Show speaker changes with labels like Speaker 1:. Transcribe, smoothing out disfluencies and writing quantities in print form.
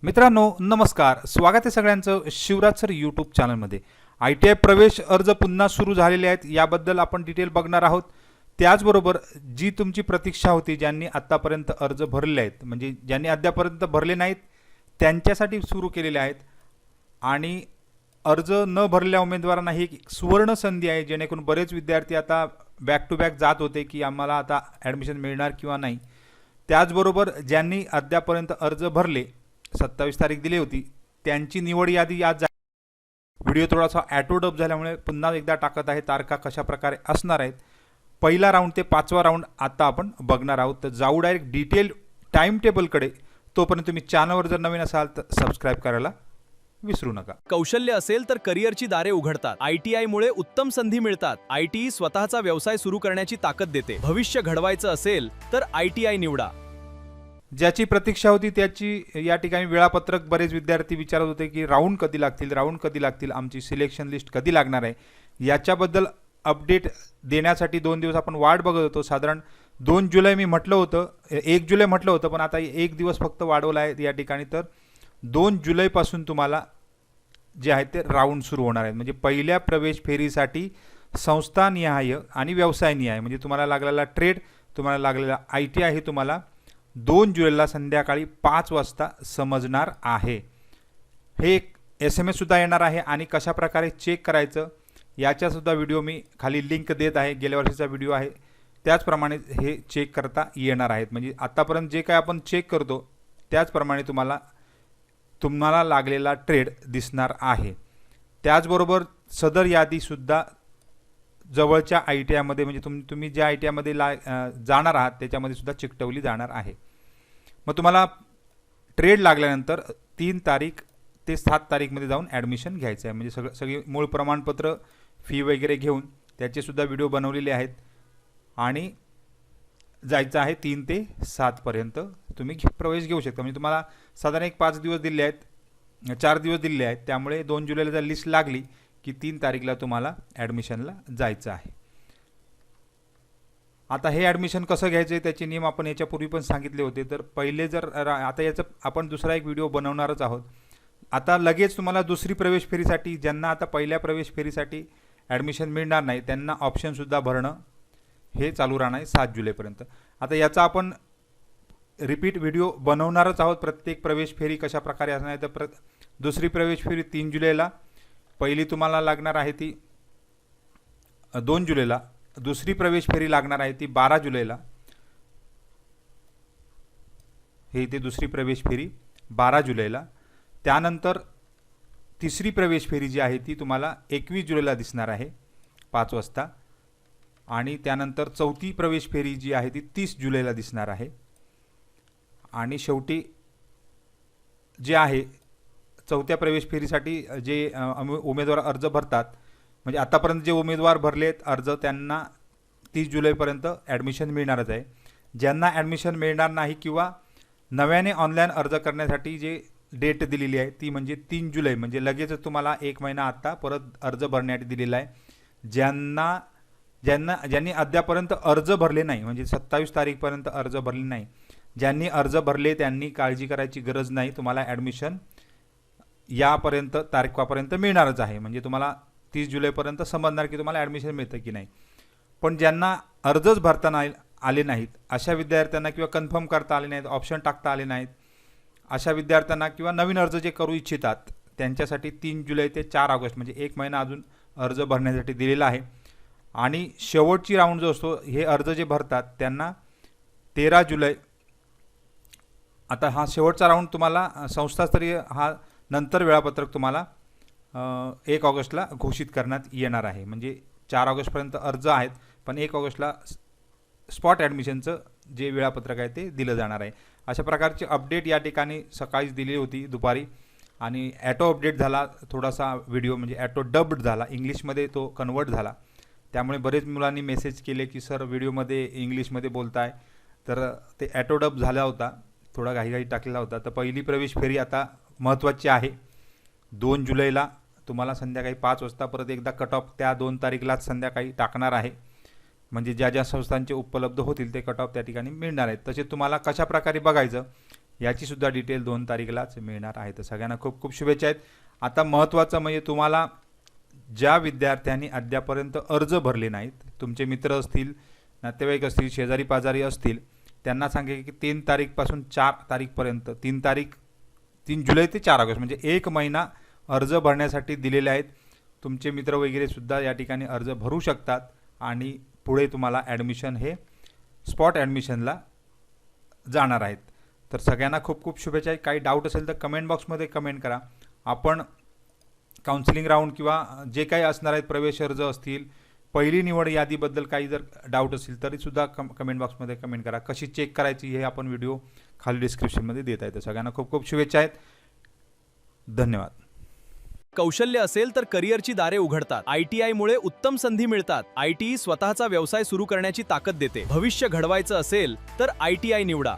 Speaker 1: मित्रांनो नमस्कार, स्वागत आहे सगळ्यांचं शिवराज सर यूट्यूब चॅनलमध्ये। ITI प्रवेश अर्ज पुन्हा सुरू झालेले आहेत, याबद्दल आपण डिटेल बघणार आहोत। त्याचबरोबर जी तुमची प्रतीक्षा होती, ज्यांनी आत्तापर्यंत अर्ज भरले आहेत, म्हणजे ज्यांनी अद्यापर्यंत भरले नाहीत त्यांच्यासाठी सुरू केलेले आहेत, आणि अर्ज न भरलेल्या उमेदवारांना ही एक सुवर्ण संधी आहे, जेणेकरून बरेच विद्यार्थी आता बॅक टू बॅक जात होते की आम्हाला आता ॲडमिशन मिळणार किंवा नाही। त्याचबरोबर ज्यांनी अद्यापर्यंत अर्ज भरले, 27 तारीख दिली होती, त्यांची निवड यादी आज व्हिडिओ थोडासा ॲटोडब झाल्यामुळे पुन्हा एकदा टाकत आहे, तारखा कशा प्रकारे असणार आहेत। पहिला राऊंड ते 5वा राऊंड आता आपण बघणार आहोत, तर जाऊ डायरेक्ट डिटेल टाइम टेबलकडे। तोपर्यंत तुम्ही चॅनलवर जर नवीन असाल तर सबस्क्राइब करायला विसरू नका।
Speaker 2: कौशल्य असेल तर करिअरची दारे उघडतात। ITI मुळे उत्तम संधी मिळतात। ITI स्वतःचा व्यवसाय सुरू करण्याची ताकद देते। भविष्य घडवायचं असेल तर ITI निवडा।
Speaker 1: ज्याची प्रतीक्षा होती त्याची या ठिकाणी वेळापत्रक बरेच विद्यार्थी विचारत होते की राऊंड कधी लागतील, आमची सिलेक्शन लिस्ट कधी लागणार आहे, याच्याबद्दल अपडेट देण्यासाठी 2 दिवस आपण वाट बघत होतो। साधारण 2 जुलै मी म्हटलं होतं, 1 जुलै म्हटलं होतं, पण आता 1 दिवस फक्त वाढवला आहे या ठिकाणी। तर 2 जुलैपासून तुम्हाला जे आहे ते राऊंड सुरू होणार आहेत, म्हणजे पहिल्या प्रवेश फेरीसाठी संस्थानिहाय आणि व्यवसायनिहाय, म्हणजे तुम्हाला लागलेला ट्रेड, तुम्हाला लागलेला ITI हे तुम्हाला 2 जुलैला संध्याकाळी 5 वाजता समजणार आहे। हे एक SMS सुद्धा येणार आहे, आणि कशा प्रकारे चेक करायचं याच्यासुद्धा व्हिडिओ मी खाली लिंक देत आहे, गेल्या वर्षीचा व्हिडिओ आहे, त्याचप्रमाणे हे चेक करता येणार आहेत। म्हणजे आतापर्यंत जे काय आपण चेक करतो त्याचप्रमाणे तुम्हाला लागलेला ट्रेड दिसणार आहे। त्याचबरोबर सदर यादीसुद्धा जवळच्या ITI मध्ये, म्हणजे तुम्ही ज्या ITI मध्ये जाणार आहात त्याच्यामध्ये सुद्धा चिकटवली जाणार आहे। मग तुम्हाला ट्रेड लागल्यानंतर 3 तारीख ते 7 तारीखमध्ये जाऊन ॲडमिशन घ्यायचं आहे, म्हणजे सगळी मूळ प्रमाणपत्र, फी वगैरे घेऊन त्याचे सुद्धा व्हिडिओ बनवलेले आहेत, आणि जायचं आहे 3 ते 7 पर्यंत तुम्ही प्रवेश घेऊ शकता। म्हणजे तुम्हाला साधारण 5 दिवस दिले आहेत, 4 दिवस दिले आहेत, त्यामुळे 2 जुलैला जर लिस्ट लागली की 3 तारीखला तुम्हाला ॲडमिशनला जायचं आहे। आता हे ॲडमिशन कसं घ्यायचं त्याचे नियम आपण याच्यापूर्वी पण सांगितले होते, तर पहिले आता याचं आपण दुसरा एक व्हिडिओ बनवणारच आहोत। आता लगेच तुम्हाला दुसरी प्रवेश फेरीसाठी, ज्यांना आता पहिल्या प्रवेश फेरीसाठी ॲडमिशन मिळणार नाही, त्यांना ऑप्शनसुद्धा भरणं हे चालू राहणार आहे 7 जुलैपर्यंत। आता याचा आपण रिपीट व्हिडिओ बनवणारच आहोत, प्रत्येक प्रवेश फेरी कशा प्रकारे असणार आहे। तर दुसरी प्रवेश फेरी 3 जुलैला, पहिली तुम्हाला लागणार आहे ती 2 जुलैला, दुसरी प्रवेश फेरी लागणार आहे ती 12 जुलैला, हे इथे दुसरी प्रवेश फेरी 12 जुलैला। त्यानंतर तिसरी प्रवेश फेरी जी आहे ती तुम्हाला 21 जुलैला दिसणार आहे 5 वाजता, आणि त्यानंतर चौथी प्रवेश फेरी जी आहे ती 30 जुलैला दिसणार आहे, आणि शेवटी जे आहे चौथ्या प्रवेश फेरीसाठी जे उमेदवार अर्ज भरतात, म्हणजे आतापर्यंत जे उमेदवार भरलेत अर्ज, त्यांना 30 जुलैपर्यंत ॲडमिशन मिळणारच आहे। ज्यांना ॲडमिशन मिळणार नाही किंवा नव्याने ऑनलाईन अर्ज करण्यासाठी जे डेट दिलेली आहे ती म्हणजे 3 जुलै, म्हणजे लगेचच तुम्हाला 1 महिना आत्ता परत अर्ज भरण्यासाठी दिलेला आहे। ज्यांनी अद्यापर्यंत अर्ज भरले नाही, म्हणजे 27 तारीखपर्यंत अर्ज भरले नाही, ज्यांनी अर्ज भरले त्यांनी काळजी करायची गरज नाही, तुम्हाला ॲडमिशन यापर्यंत तारखापर्यंत मिळणारच आहे। म्हणजे तुम्हाला 30 जुलैपर्यंत समजणार की तुम्हाला ॲडमिशन मिळतं की नाही। पण ज्यांना अर्जच भरता आले नाहीत अशा विद्यार्थ्यांना, किंवा कन्फर्म करता आले नाहीत, ऑप्शन टाकता आले नाहीत अशा विद्यार्थ्यांना, किंवा नवीन अर्ज जे करू इच्छितात त्यांच्यासाठी 3 जुलै ते 4 ऑगस्ट, म्हणजे 1 महिना अजून अर्ज भरण्यासाठी दिलेला आहे। आणि शेवटची राऊंड जो असतो, हे अर्ज जे भरतात त्यांना 13 जुलै, आता हा शेवटचा राऊंड तुम्हाला संस्थास्तरीय हा नंतर वेळापत्रक तुम्हाला 1 ऑगस्टला घोषित करण्यात येणार आहे। म्हणजे 4 ऑगस्टपर्यंत अर्ज आहेत, पण 1 ऑगस्टला स्पॉट ॲडमिशनचं जे वेळापत्रक आहे ते दिलं जाणार आहे। अशा प्रकारची अपडेट या ठिकाणी सकाळीच दिली होती दुपारी, आणि ॲटो अपडेट झाला थोडासा व्हिडिओ, म्हणजे ॲटो डब्ड झाला, इंग्लिशमध्ये तो कन्वर्ट झाला, त्यामुळे बरेच मुलांनी मेसेज केले की सर व्हिडिओमध्ये इंग्लिशमध्ये बोलताय, तर ते ॲटो डब झाला होता, थोडा घाईघाई टाकलेला होता। तर पहिली प्रवेश फेरी आता महत्त्वाची आहे, 2 जुलैला तुम्हाला संध्याकाळी 5 वाजता परत एकदा कट ऑफ त्या 2 तारीखलाच संध्याकाळी टाकणार आहे, म्हणजे ज्या ज्या संस्थांचे उपलब्ध होतील ते कट ऑफ त्या ठिकाणी मिळणार आहेत। तसे तुम्हाला कशा प्रकारे बघायचं याची सुद्धा डिटेल 2 तारीखलाच मिळणार आहे. तर सगळ्यांना खूप खूप शुभेच्छा आहेत. आता महत्त्वाचं म्हणजे तुम्हाला ज्या विद्यार्थ्यांनी अद्यापर्यंत अर्ज भरले नाहीत, तुमचे मित्र असतील, नातेवाईक असतील, शेजारी पाजारी असतील, त्यांना सांगेल की 3 तारीखपासून 4 तारीखपर्यंत 3 जुलै ते 4 ऑगस्ट म्हणजे 1 महिना अर्ज भरण्यासाठी दिलेले आहेत. तुमचे मित्र वगैरे सुद्धा या ठिकाणी अर्ज भरू शकतात आणि पुढे तुम्हाला ॲडमिशन हे स्पॉट ॲडमिशनला जाणार आहेत. तर सगळ्यांना खूप खूप शुभेच्छा आहे. काही डाऊट असेल तर कमेंट बॉक्समध्ये कमेंट करा. आपण काउन्सिलिंग राऊंड किंवा जे काही असणार आहेत प्रवेश अर्ज असतील, पहिली निवड यादीबद्दल काही जर डाऊट असेल तरीसुद्धा कमेंट बॉक्समध्ये कमेंट करा. कशी चेक करायची हे आपण व्हिडिओ खाली डिस्क्रिप्शनमध्ये देत आहे. तर सगळ्यांना खूप खूप शुभेच्छा आहेत. धन्यवाद.
Speaker 2: कौशल्य असेल तर करिअरची दारे उघडतात. ITI मुळे उत्तम संधी मिळतात. ITE स्वतःचा व्यवसाय सुरू करण्याची ताकद देते. भविष्य घडवायचं असेल तर ITI निवडा.